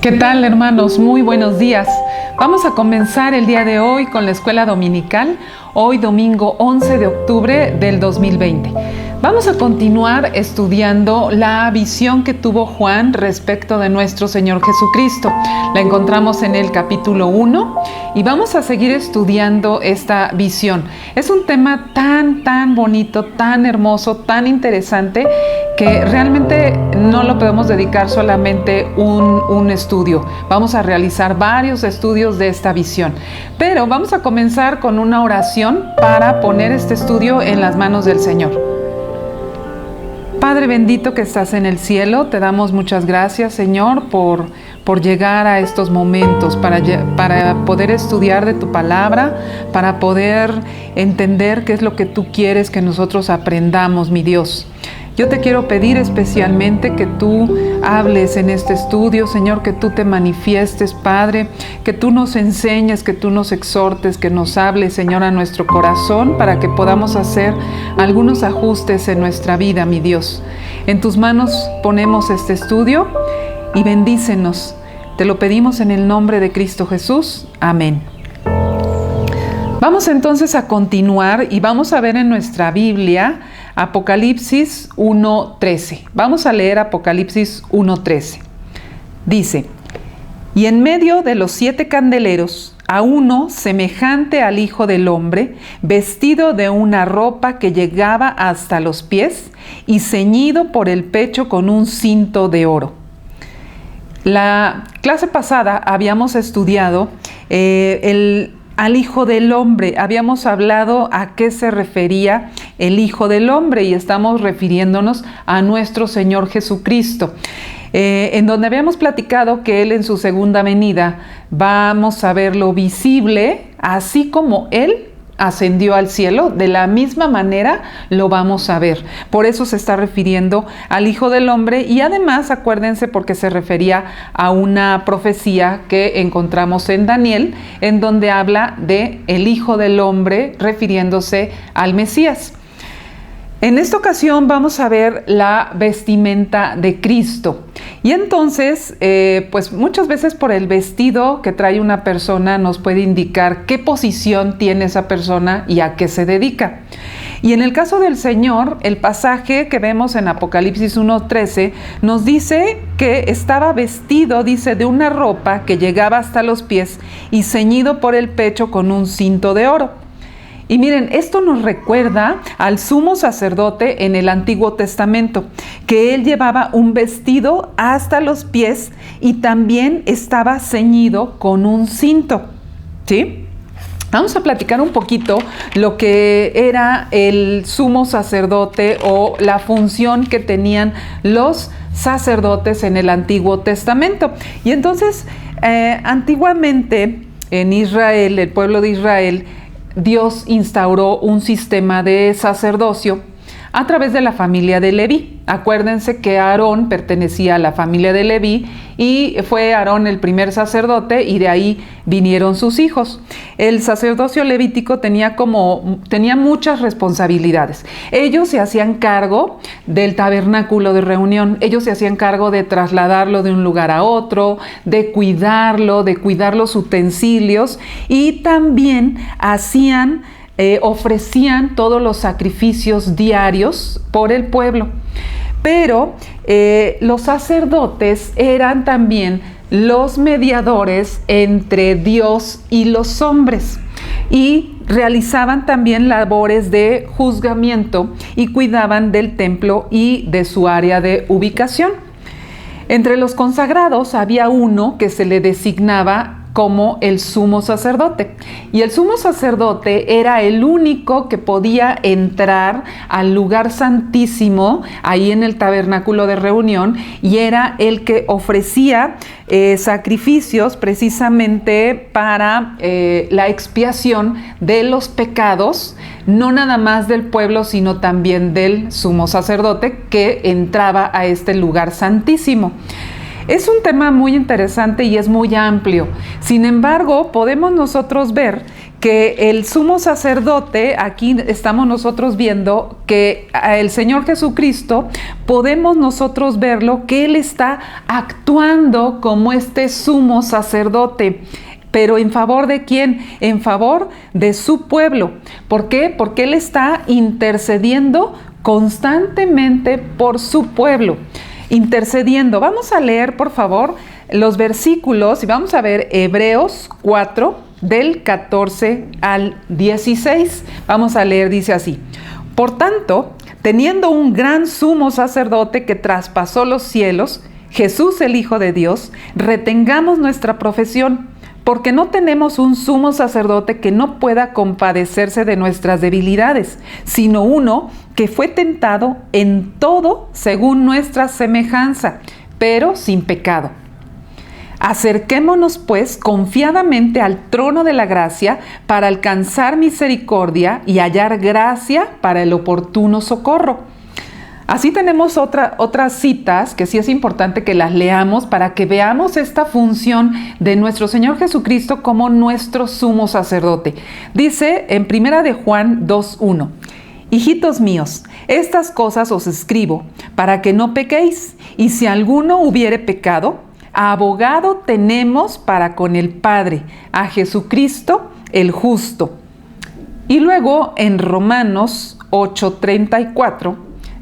¿Qué tal, hermanos? Muy buenos días. Vamos a comenzar el día de hoy con la escuela dominical, hoy domingo 11 de octubre del 2020. Vamos a continuar estudiando la visión que tuvo Juan respecto de nuestro Señor Jesucristo. La encontramos en el capítulo 1 y vamos a seguir estudiando esta visión. Es un tema tan bonito, tan hermoso, tan interesante que realmente no lo podemos dedicar solamente un estudio. Vamos a realizar varios estudios de esta visión. Pero vamos a comenzar con una oración para poner este estudio en las manos del Señor. Padre bendito que estás en el cielo, te damos muchas gracias, Señor, por llegar a estos momentos, para poder estudiar de tu palabra, para poder entender qué es lo que tú quieres que nosotros aprendamos, mi Dios. Yo te quiero pedir especialmente que tú hables en este estudio, Señor, que tú te manifiestes, Padre, que tú nos enseñes, que tú nos exhortes, que nos hables, Señor, a nuestro corazón para que podamos hacer algunos ajustes en nuestra vida, mi Dios. En tus manos ponemos este estudio y bendícenos. Te lo pedimos en el nombre de Cristo Jesús. Amén. Vamos entonces a continuar y vamos a ver en nuestra Biblia Apocalipsis 1:13. Vamos a leer Apocalipsis 1:13. Dice: y en medio de los 7 candeleros, a uno semejante al Hijo del Hombre, vestido de una ropa que llegaba hasta los pies y ceñido por el pecho con un cinto de oro. La clase pasada habíamos estudiado al Hijo del Hombre. Habíamos hablado a qué se refería el Hijo del Hombre y estamos refiriéndonos a nuestro Señor Jesucristo, en donde habíamos platicado que Él en su segunda venida vamos a verlo visible, así como Él ascendió al cielo, de la misma manera lo vamos a ver. Por eso se está refiriendo al Hijo del Hombre y además acuérdense porque se refería a una profecía que encontramos en Daniel, en donde habla de el Hijo del Hombre refiriéndose al Mesías. En esta ocasión vamos a ver la vestimenta de Cristo. Y entonces, pues muchas veces por el vestido que trae una persona nos puede indicar qué posición tiene esa persona y a qué se dedica. Y en el caso del Señor, el pasaje que vemos en Apocalipsis 1:13 nos dice que estaba vestido, dice, de una ropa que llegaba hasta los pies y ceñido por el pecho con un cinto de oro. Y miren, esto nos recuerda al sumo sacerdote en el Antiguo Testamento, que él llevaba un vestido hasta los pies y también estaba ceñido con un cinto, ¿sí? Vamos a platicar un poquito lo que era el sumo sacerdote o la función que tenían los sacerdotes en el Antiguo Testamento. Y entonces, antiguamente en Israel, el pueblo de Israel, Dios instauró un sistema de sacerdocio a través de la familia de Leví. Acuérdense que Aarón pertenecía a la familia de Leví y fue Aarón el primer sacerdote y de ahí vinieron sus hijos. El sacerdocio levítico tenía muchas responsabilidades. Ellos se hacían cargo del tabernáculo de reunión, ellos se hacían cargo de trasladarlo de un lugar a otro, de cuidar los utensilios y también ofrecían todos los sacrificios diarios por el pueblo. Pero los sacerdotes eran también los mediadores entre Dios y los hombres y realizaban también labores de juzgamiento y cuidaban del templo y de su área de ubicación. Entre los consagrados había uno que se le designaba como el sumo sacerdote. Y el sumo sacerdote era el único que podía entrar al lugar santísimo, ahí en el tabernáculo de reunión, y era el que ofrecía sacrificios precisamente para la expiación de los pecados, no nada más del pueblo, sino también del sumo sacerdote que entraba a este lugar santísimo. Es un tema muy interesante y es muy amplio. Sin embargo, podemos nosotros ver que el sumo sacerdote, aquí estamos nosotros viendo que el Señor Jesucristo, podemos nosotros verlo, que Él está actuando como este sumo sacerdote. ¿Pero en favor de quién? En favor de su pueblo. ¿Por qué? Porque Él está intercediendo constantemente por su pueblo. Intercediendo. Vamos a leer, por favor, los versículos y vamos a ver Hebreos 4, del 14 al 16. Vamos a leer, dice así: Por tanto, teniendo un gran sumo sacerdote que traspasó los cielos, Jesús el Hijo de Dios, retengamos nuestra profesión, porque no tenemos un sumo sacerdote que no pueda compadecerse de nuestras debilidades, sino uno que fue tentado en todo según nuestra semejanza, pero sin pecado. Acerquémonos pues confiadamente al trono de la gracia para alcanzar misericordia y hallar gracia para el oportuno socorro. Así tenemos otras citas que sí es importante que las leamos para que veamos esta función de nuestro Señor Jesucristo como nuestro sumo sacerdote. Dice en 1 de Juan 2:1: Hijitos míos, estas cosas os escribo para que no pequéis, y si alguno hubiere pecado, abogado tenemos para con el Padre, a Jesucristo el justo. Y luego en Romanos 8:34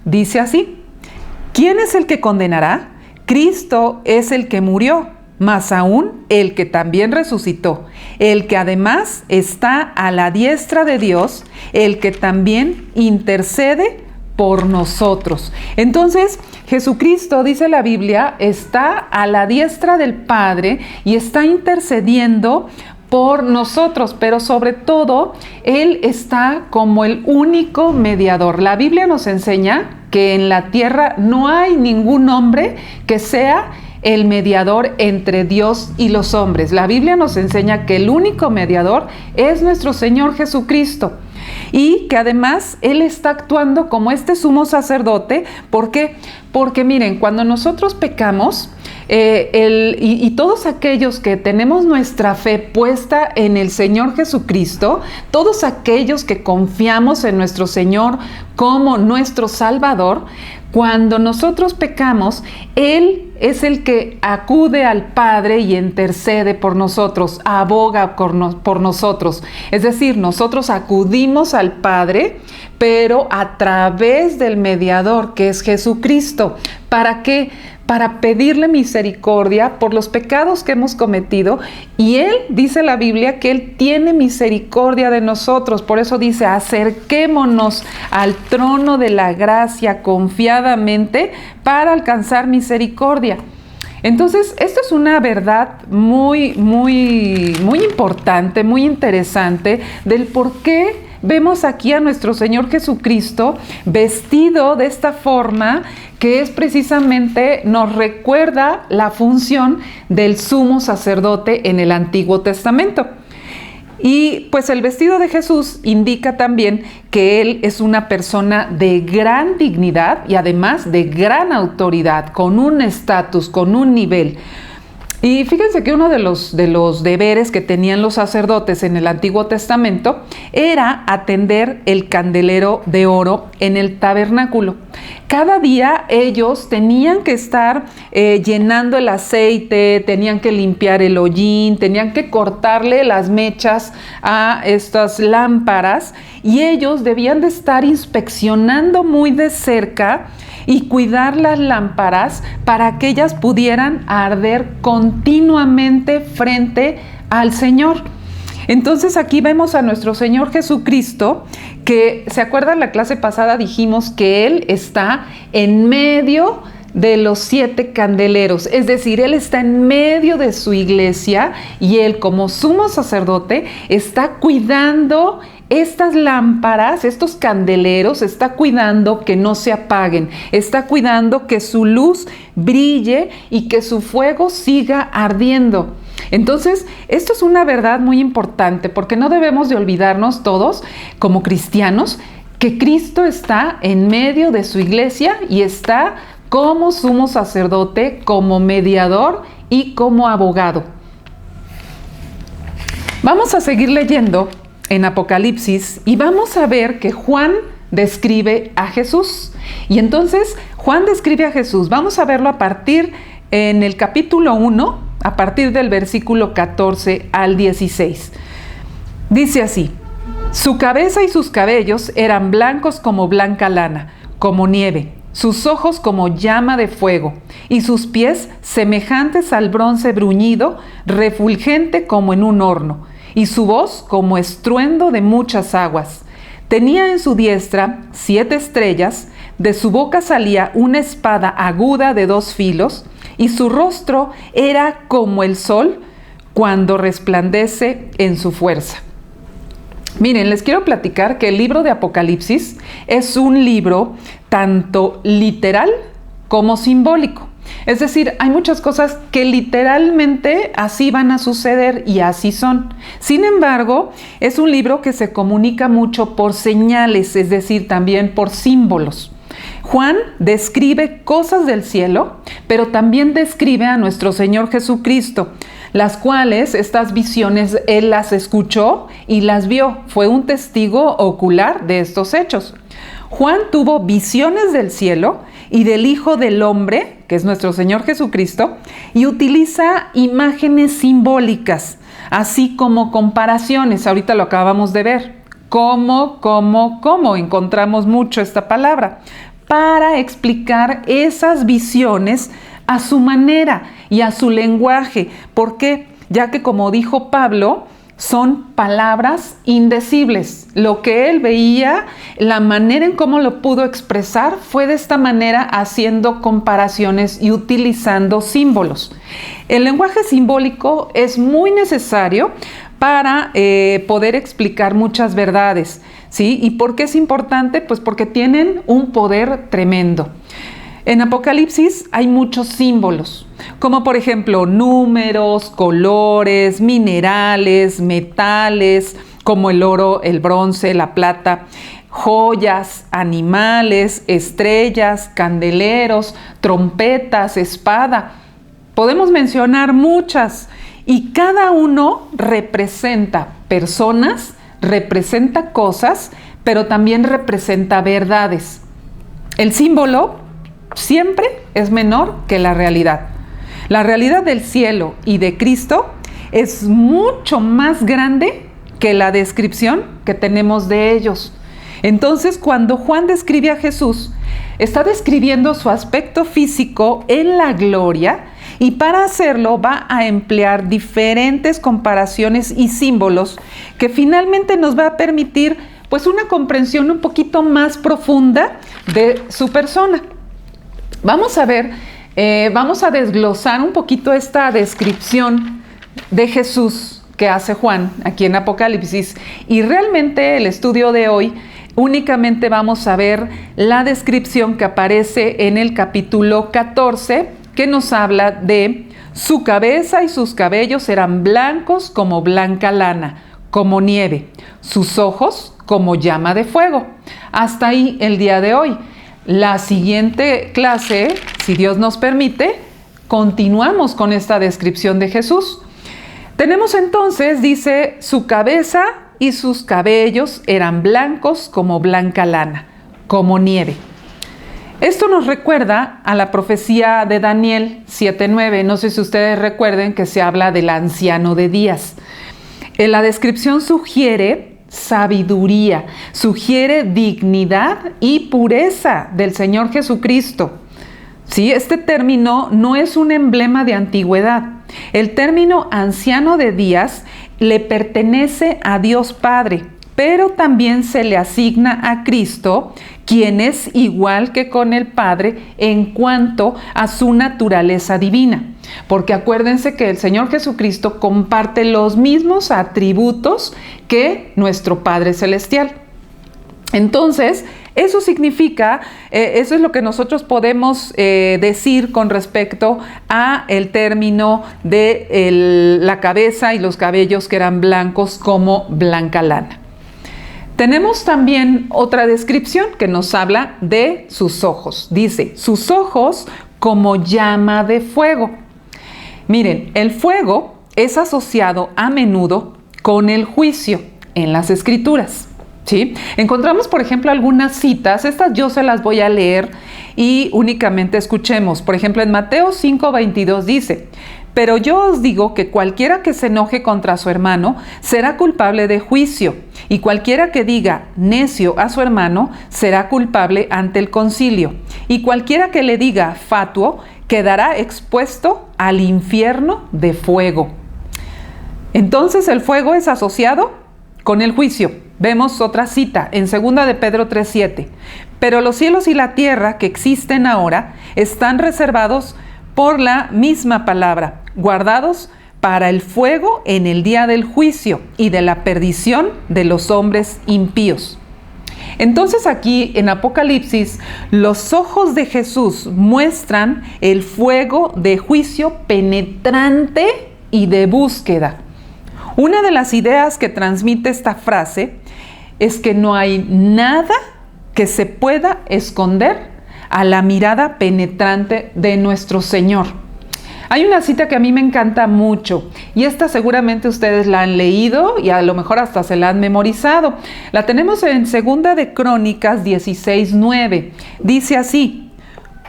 dice así: ¿Quién es el que condenará? Cristo es el que murió, más aún el que también resucitó, el que además está a la diestra de Dios, el que también intercede por nosotros. Entonces, Jesucristo, dice la Biblia, está a la diestra del Padre y está intercediendo por nosotros, pero sobre todo, Él está como el único mediador. La Biblia nos enseña que en la tierra no hay ningún hombre que sea el mediador entre Dios y los hombres. La Biblia nos enseña que el único mediador es nuestro Señor Jesucristo. Y que además Él está actuando como este sumo sacerdote. ¿Por qué? Porque miren, cuando nosotros pecamos, y todos aquellos que tenemos nuestra fe puesta en el Señor Jesucristo, todos aquellos que confiamos en nuestro Señor como nuestro Salvador, cuando nosotros pecamos, Él es el que acude al Padre y intercede por nosotros, aboga por nosotros. Es decir, nosotros acudimos al Padre, pero a través del mediador que es Jesucristo. ¿Para qué? Para pedirle misericordia por los pecados que hemos cometido, y Él, dice la Biblia, que Él tiene misericordia de nosotros. Por eso dice: acerquémonos al trono de la gracia confiadamente para alcanzar misericordia. Entonces, esto es una verdad muy importante, muy interesante del por qué vemos aquí a nuestro Señor Jesucristo vestido de esta forma, que es precisamente, nos recuerda la función del sumo sacerdote en el Antiguo Testamento. Y pues el vestido de Jesús indica también que Él es una persona de gran dignidad y además de gran autoridad, con un estatus, con un nivel. Y fíjense que uno de los deberes que tenían los sacerdotes en el Antiguo Testamento era atender el candelero de oro en el tabernáculo. Cada día ellos tenían que estar llenando el aceite, tenían que limpiar el hollín, tenían que cortarle las mechas a estas lámparas, y ellos debían de estar inspeccionando muy de cerca y cuidar las lámparas para que ellas pudieran arder continuamente frente al Señor. Entonces aquí vemos a nuestro Señor Jesucristo, que, ¿se acuerdan? La clase pasada dijimos que Él está en medio de los 7 candeleros, es decir, Él está en medio de su iglesia, y Él, como sumo sacerdote, está cuidando estas lámparas, estos candeleros, está cuidando que no se apaguen, está cuidando que su luz brille y que su fuego siga ardiendo. Entonces, esto es una verdad muy importante, porque no debemos de olvidarnos todos, como cristianos, que Cristo está en medio de su iglesia y está como sumo sacerdote, como mediador y como abogado. Vamos a seguir leyendo en Apocalipsis y vamos a ver que Juan describe a Jesús. Y entonces Juan describe a Jesús. Vamos a verlo en el capítulo 1, a partir del versículo 14 al 16. Dice así: su cabeza y sus cabellos eran blancos como blanca lana, como nieve, sus ojos como llama de fuego, y sus pies semejantes al bronce bruñido, refulgente como en un horno, y su voz como estruendo de muchas aguas. Tenía en su diestra 7 estrellas, de su boca salía una espada aguda de 2 filos, y su rostro era como el sol cuando resplandece en su fuerza. Miren, les quiero platicar que el libro de Apocalipsis es un libro tanto literal como simbólico. Es decir, hay muchas cosas que literalmente así van a suceder y así son. Sin embargo, es un libro que se comunica mucho por señales, es decir, también por símbolos. Juan describe cosas del cielo, pero también describe a nuestro Señor Jesucristo, las cuales estas visiones él las escuchó y las vio. Fue un testigo ocular de estos hechos. Juan tuvo visiones del cielo y del Hijo del Hombre, que es nuestro Señor Jesucristo, y utiliza imágenes simbólicas, así como comparaciones. Ahorita lo acabamos de ver. ¿Cómo? Encontramos mucho esta palabra para explicar esas visiones a su manera y a su lenguaje. ¿Por qué? Ya que, como dijo Pablo, son palabras indecibles. Lo que él veía, la manera en cómo lo pudo expresar fue de esta manera, haciendo comparaciones y utilizando símbolos. El lenguaje simbólico es muy necesario para poder explicar muchas verdades, ¿sí? ¿Y por qué es importante? Pues porque tienen un poder tremendo. En Apocalipsis hay muchos símbolos, como por ejemplo números, colores, minerales, metales, como el oro, el bronce, la plata, joyas, animales, estrellas, candeleros, trompetas, espada. Podemos mencionar muchas, y cada uno representa personas, representa cosas, pero también representa verdades. El símbolo siempre es menor que la realidad. La realidad del cielo y de Cristo es mucho más grande que la descripción que tenemos de ellos. Entonces, cuando Juan describe a Jesús, está describiendo su aspecto físico en la gloria, y para hacerlo va a emplear diferentes comparaciones y símbolos que finalmente nos va a permitir pues una comprensión un poquito más profunda de su persona. Vamos a ver, vamos a desglosar un poquito esta descripción de Jesús que hace Juan aquí en Apocalipsis, y realmente el estudio de hoy únicamente vamos a ver la descripción que aparece en el capítulo 14, que nos habla de su cabeza y sus cabellos eran blancos como blanca lana, como nieve, sus ojos como llama de fuego. Hasta ahí el día de hoy. La siguiente clase, si Dios nos permite, continuamos con esta descripción de Jesús. Tenemos entonces, dice, su cabeza y sus cabellos eran blancos como blanca lana, como nieve. Esto nos recuerda a la profecía de Daniel 7:9. No sé si ustedes recuerden que se habla del anciano de días. La descripción sugiere sabiduría, sugiere dignidad y pureza del Señor Jesucristo. ¿Sí? Este término no es un emblema de antigüedad. El término anciano de días le pertenece a Dios Padre, pero también se le asigna a Cristo, quien es igual que con el Padre en cuanto a su naturaleza divina. Porque acuérdense que el Señor Jesucristo comparte los mismos atributos que nuestro Padre Celestial. Entonces, eso significa, eso es lo que nosotros podemos decir con respecto a el término de la cabeza y los cabellos que eran blancos como blanca lana. Tenemos también otra descripción que nos habla de sus ojos. Dice, sus ojos como llama de fuego. Miren, el fuego es asociado a menudo con el juicio, en las Escrituras. ¿Sí? Encontramos, por ejemplo, algunas citas, estas yo se las voy a leer y únicamente escuchemos. Por ejemplo, en Mateo 5:22 dice: pero yo os digo que cualquiera que se enoje contra su hermano será culpable de juicio, y cualquiera que diga necio a su hermano será culpable ante el concilio, y cualquiera que le diga fatuo quedará expuesto al infierno de fuego. Entonces el fuego es asociado con el juicio. Vemos otra cita en 2 de Pedro 3:7. Pero los cielos y la tierra que existen ahora están reservados por la misma palabra, guardados para el fuego en el día del juicio y de la perdición de los hombres impíos. Entonces aquí en Apocalipsis, los ojos de Jesús muestran el fuego de juicio penetrante y de búsqueda. Una de las ideas que transmite esta frase es que no hay nada que se pueda esconder a la mirada penetrante de nuestro Señor. Hay una cita que a mí me encanta mucho y esta seguramente ustedes la han leído y a lo mejor hasta se la han memorizado. La tenemos en 2 de Crónicas 16:9. Dice así: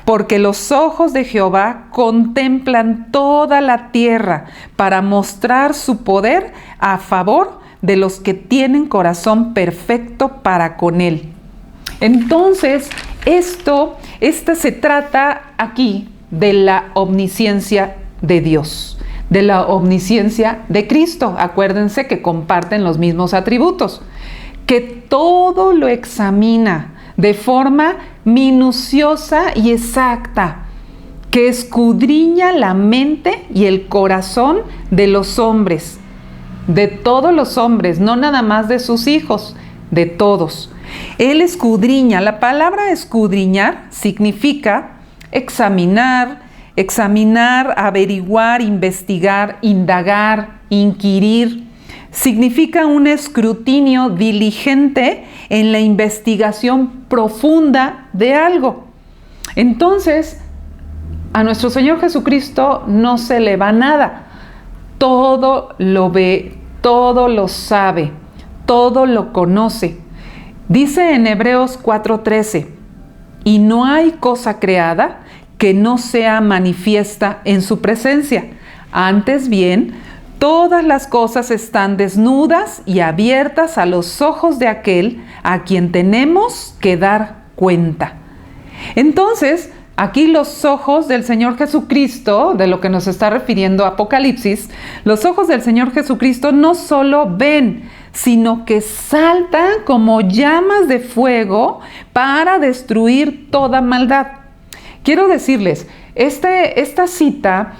porque los ojos de Jehová contemplan toda la tierra para mostrar su poder a favor de los que tienen corazón perfecto para con él. Entonces, esto se trata aquí de la omnisciencia de Dios, de la omnisciencia de Cristo. Acuérdense que comparten los mismos atributos, que todo lo examina de forma minuciosa y exacta, que escudriña la mente y el corazón de los hombres, de todos los hombres, no nada más de sus hijos, de todos. Él escudriña. La palabra escudriñar significa examinar, averiguar, investigar, indagar, inquirir. Significa un escrutinio diligente en la investigación profunda de algo. Entonces, a nuestro Señor Jesucristo no se le va nada. Todo lo ve, todo lo sabe, todo lo conoce. Dice en Hebreos 4:13: y no hay cosa creada que no sea manifiesta en su presencia. Antes bien, todas las cosas están desnudas y abiertas a los ojos de aquel a quien tenemos que dar cuenta. Entonces, aquí los ojos del Señor Jesucristo, de lo que nos está refiriendo Apocalipsis, los ojos del Señor Jesucristo no solo ven, sino que saltan como llamas de fuego para destruir toda maldad. Quiero decirles, esta cita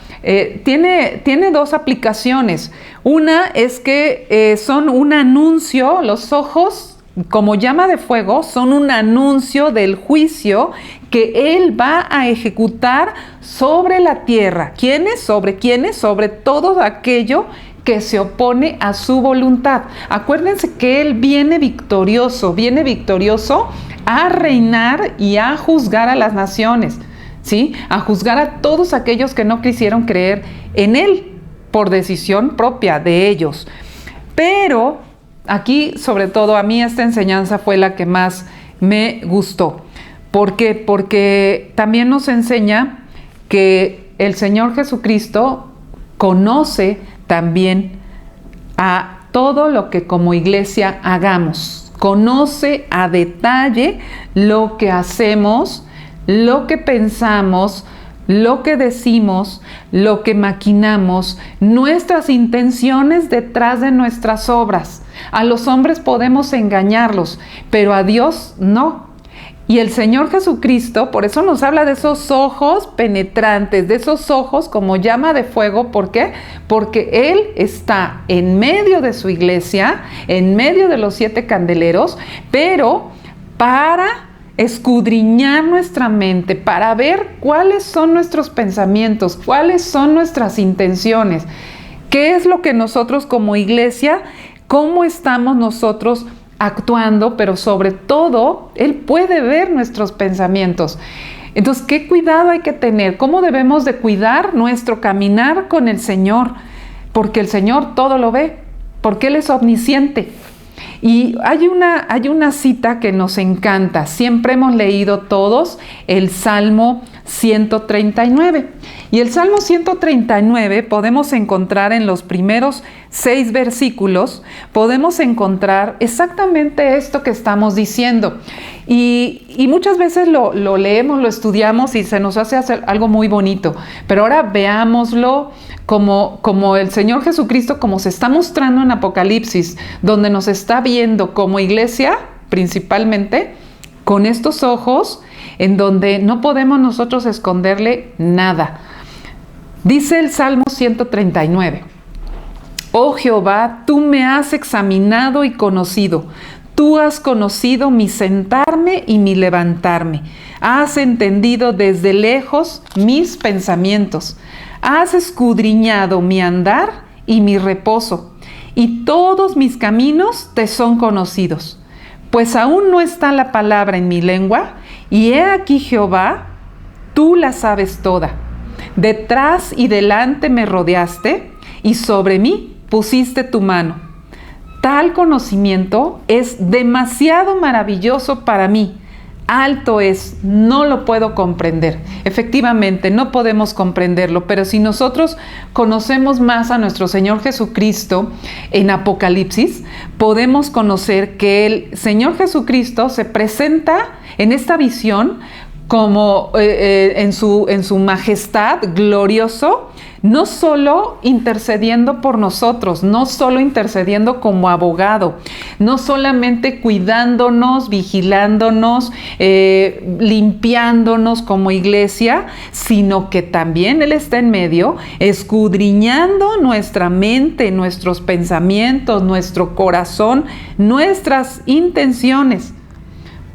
tiene dos aplicaciones. Una es que son un anuncio, los ojos como llama de fuego son un anuncio del juicio que Él va a ejecutar sobre la tierra. ¿Quiénes? ¿Sobre quiénes? Sobre todo aquello que se opone a su voluntad. Acuérdense que Él viene victorioso a reinar y a juzgar a las naciones, ¿sí? A juzgar a todos aquellos que no quisieron creer en Él por decisión propia de ellos. Pero aquí, sobre todo, a mí esta enseñanza fue la que más me gustó. ¿Por qué? Porque también nos enseña que el Señor Jesucristo conoce también a todo lo que como iglesia hagamos. Conoce a detalle lo que hacemos, lo que pensamos, lo que decimos, lo que maquinamos, nuestras intenciones detrás de nuestras obras. A los hombres podemos engañarlos, pero a Dios no. Y el Señor Jesucristo, por eso nos habla de esos ojos penetrantes, de esos ojos como llama de fuego. ¿Por qué? Porque Él está en medio de su iglesia, en medio de los 7 candeleros, pero para escudriñar nuestra mente, para ver cuáles son nuestros pensamientos, cuáles son nuestras intenciones, qué es lo que nosotros como iglesia, cómo estamos nosotros actuando, pero sobre todo, Él puede ver nuestros pensamientos. Entonces, ¿qué cuidado hay que tener? ¿Cómo debemos de cuidar nuestro caminar con el Señor? Porque el Señor todo lo ve, porque Él es omnisciente. Y hay una cita que nos encanta. Siempre hemos leído todos el Salmo 139. Y el Salmo 139 podemos encontrar en los primeros 6 versículos, podemos encontrar exactamente esto que estamos diciendo. Y muchas veces lo leemos, lo estudiamos y se nos hace algo muy bonito. Pero ahora veámoslo como el Señor Jesucristo, como se está mostrando en Apocalipsis, donde nos está viendo como iglesia, principalmente, con estos ojos, en donde no podemos nosotros esconderle nada. Dice el Salmo 139, oh Jehová, tú me has examinado y conocido. Tú has conocido mi sentarme y mi levantarme. Has entendido desde lejos mis pensamientos. Has escudriñado mi andar y mi reposo, y todos mis caminos te son conocidos. Pues aún no está la palabra en mi lengua, y he aquí, Jehová, tú la sabes toda. Detrás y delante me rodeaste, y sobre mí pusiste tu mano. Tal conocimiento es demasiado maravilloso para mí. Alto es, no lo puedo comprender. Efectivamente, no podemos comprenderlo, pero si nosotros conocemos más a nuestro Señor Jesucristo en Apocalipsis, podemos conocer que el Señor Jesucristo se presenta en esta visión como en su majestad glorioso, no solo intercediendo por nosotros, no solo intercediendo como abogado, no solamente cuidándonos, vigilándonos, limpiándonos como iglesia, sino que también Él está en medio, escudriñando nuestra mente, nuestros pensamientos, nuestro corazón, nuestras intenciones.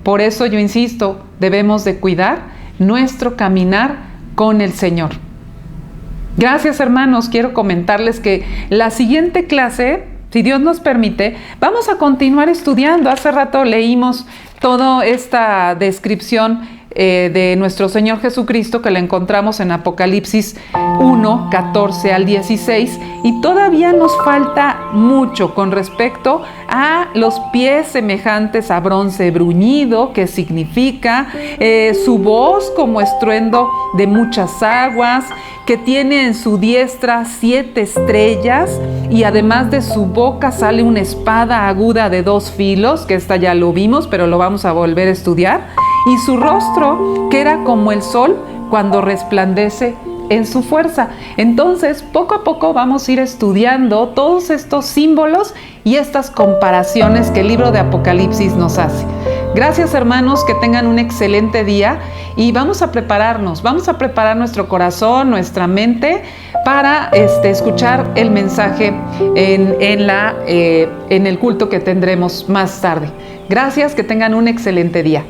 Por eso yo insisto, debemos de cuidar nuestro caminar con el Señor. Gracias, hermanos. Quiero comentarles que la siguiente clase, si Dios nos permite, vamos a continuar estudiando. Hace rato leímos toda esta descripción de nuestro Señor Jesucristo, que la encontramos en Apocalipsis 1, 14 al 16, y todavía nos falta mucho con respecto a los pies semejantes a bronce bruñido, que significa su voz como estruendo de muchas aguas, que tiene en su diestra 7 estrellas, y además de su boca sale una espada aguda de 2 filos, que esta ya lo vimos, pero lo vamos a volver a estudiar, y su rostro, que era como el sol cuando resplandece en su fuerza. Entonces, poco a poco vamos a ir estudiando todos estos símbolos y estas comparaciones que el libro de Apocalipsis nos hace. Gracias, hermanos, que tengan un excelente día, y vamos a prepararnos, vamos a preparar nuestro corazón, nuestra mente para escuchar el mensaje en el culto que tendremos más tarde. Gracias, que tengan un excelente día.